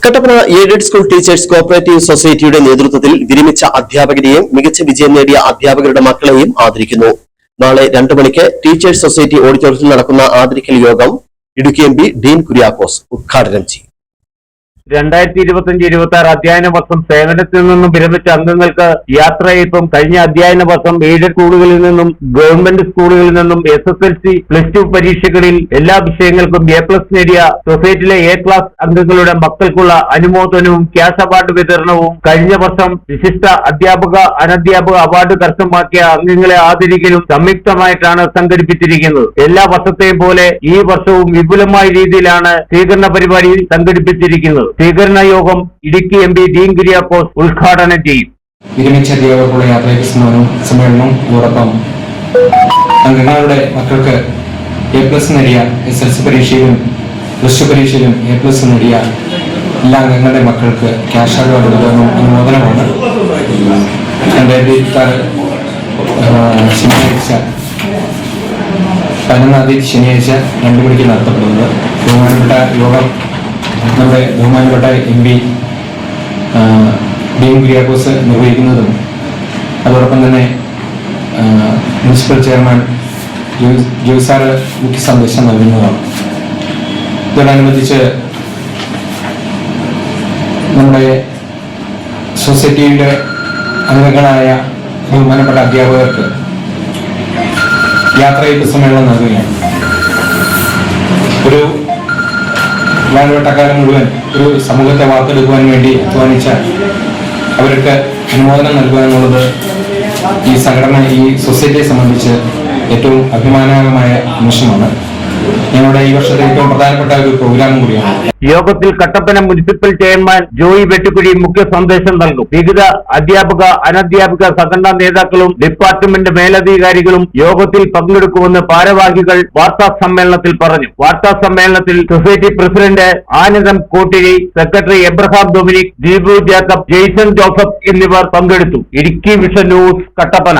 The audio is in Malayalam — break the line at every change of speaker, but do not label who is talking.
Kattappana aided school teachers cooperative സൊസൈറ്റിയുടെ നേതൃത്വത്തിൽ വിരമിച്ച അധ്യാപകരെയും മികച്ച വിജയം നേടിയ അധ്യാപകരുടെ മക്കളെയും ആദരിക്കുന്നു. നാളെ 2 മണിക്ക് ടീച്ചേഴ്സ് സൊസൈറ്റി ഓഡിറ്റോറിയത്തിൽ നടക്കുന്ന ആദരിക്കൽ യോഗം ഇടുക്കി എം പി ഡീൻ കുര്യാക്കോസ് ഉദ്ഘാടനം ചെയ്യും.
2025-26 അധ്യയന വർഷം സേവനത്തിൽ നിന്നും വിരമിച്ച അംഗങ്ങൾക്ക് യാത്രയയപ്പും കഴിഞ്ഞ അധ്യയന വർഷം എയ്ഡഡ് സ്കൂളുകളിൽ നിന്നും ഗവൺമെന്റ് സ്കൂളുകളിൽ നിന്നും SSLC +2 പരീക്ഷകളിൽ എല്ലാ വിഷയങ്ങൾക്കും A+ നേടിയ സൊസൈറ്റിയിലെ A ക്ലാസ് അംഗങ്ങളുടെ മക്കൾക്കുള്ള അനുമോദനവും ക്യാഷ് അവാർഡ് വിതരണവും കഴിഞ്ഞ വർഷം വിശിഷ്ട അധ്യാപക അനധ്യാപക അവാർഡ് കരസ്ഥമാക്കിയ അംഗങ്ങളെ ആദരിക്കലും സംയുക്തമായിട്ടാണ് സംഘടിപ്പിച്ചിരിക്കുന്നത്. എല്ലാ വർഷത്തെയും പോലെ ഈ വർഷവും വിപുലമായ രീതിയിലാണ് സ്വീകരണ പരിപാടി സംഘടിപ്പിച്ചിരിക്കുന്നത്. സ്വീകരണ യോഗം ഇടുക്കി എം പി ഡീൻ കുര്യാക്കോസ് ഉദ്ഘാടനം ചെയ്യും.
വിരമിച്ച അധ്യാപകർക്കുള്ള യാത്രയ്ക്ക് സമ്മേളനവും അതോടൊപ്പം അംഗങ്ങളുടെ മക്കൾക്ക് A+ നേടിയ SSLC പരീക്ഷയിലും +2 പരീക്ഷയിലും A+ നേടിയ എല്ലാ അംഗങ്ങളുടെ മക്കൾക്ക് ക്യാഷ് അവാർഡ് വിതരണം അനുമോദനമാണ് 2026 ശനിയാഴ്ച 11-ാം തീയതി ശനിയാഴ്ച 2 മണിക്ക് നടത്തപ്പെടുന്നത്. ബഹുമാനപ്പെട്ട യോഗം നമ്മുടെ ബഹുമാനപ്പെട്ട എം പി ഡീൻ കുര്യാക്കോസ് നിർവഹിക്കുന്നതും അതോടൊപ്പം തന്നെ മുനിസിപ്പൽ ചെയർമാൻ ജോയ് സാറ് മുഖ്യ സന്ദേശം നൽകുന്നതാണ്. ഇതോടനുബന്ധിച്ച് നമ്മുടെ സൊസൈറ്റിയുടെ അംഗങ്ങളായ ബഹുമാനപ്പെട്ട അധ്യാപകർക്ക് യാത്രയയപ്പ് സമ്മേളനം നൽകുകയാണ്. ഒരു കാലഘട്ടക്കാലം മുഴുവൻ ഒരു സമൂഹത്തെ വാർത്തെടുക്കുവാൻ വേണ്ടി അധ്വാനിച്ച അവർക്ക് അനുമോദനം നൽകുക എന്നുള്ളത് ഈ സംഘടന ഈ സൊസൈറ്റിയെ സംബന്ധിച്ച് ഏറ്റവും അഭിമാനകരമായ നിമിഷമാണ്. ഞങ്ങളുടെ ഈ വർഷത്തെ ഏറ്റവും പ്രധാനപ്പെട്ട ഒരു പ്രോഗ്രാം കൂടിയാണ്.
യോഗത്തിൽ കട്ടപ്പന മുനിസിപ്പൽ ചെയർമാൻ ജോയി വെട്ടുകുഴി മുഖ്യ സന്ദേശം നൽകും. വിവിധ അധ്യാപക അനധ്യാപക സംഘടനാ നേതാക്കളും ഡിപ്പാർട്ട്മെന്റ് മേലധികാരികളും യോഗത്തിൽ പങ്കെടുക്കുമെന്ന് ഭാരവാഹികൾ വാർത്താ സമ്മേളനത്തിൽ പറഞ്ഞു. വാർത്താ സമ്മേളനത്തിൽ society president Anandam Kottiri, secretary Abraham Dominic, Deepu Jacob, Jason Joseph എന്നിവർ പങ്കെടുത്തു. Idukki vision news, Kattappana.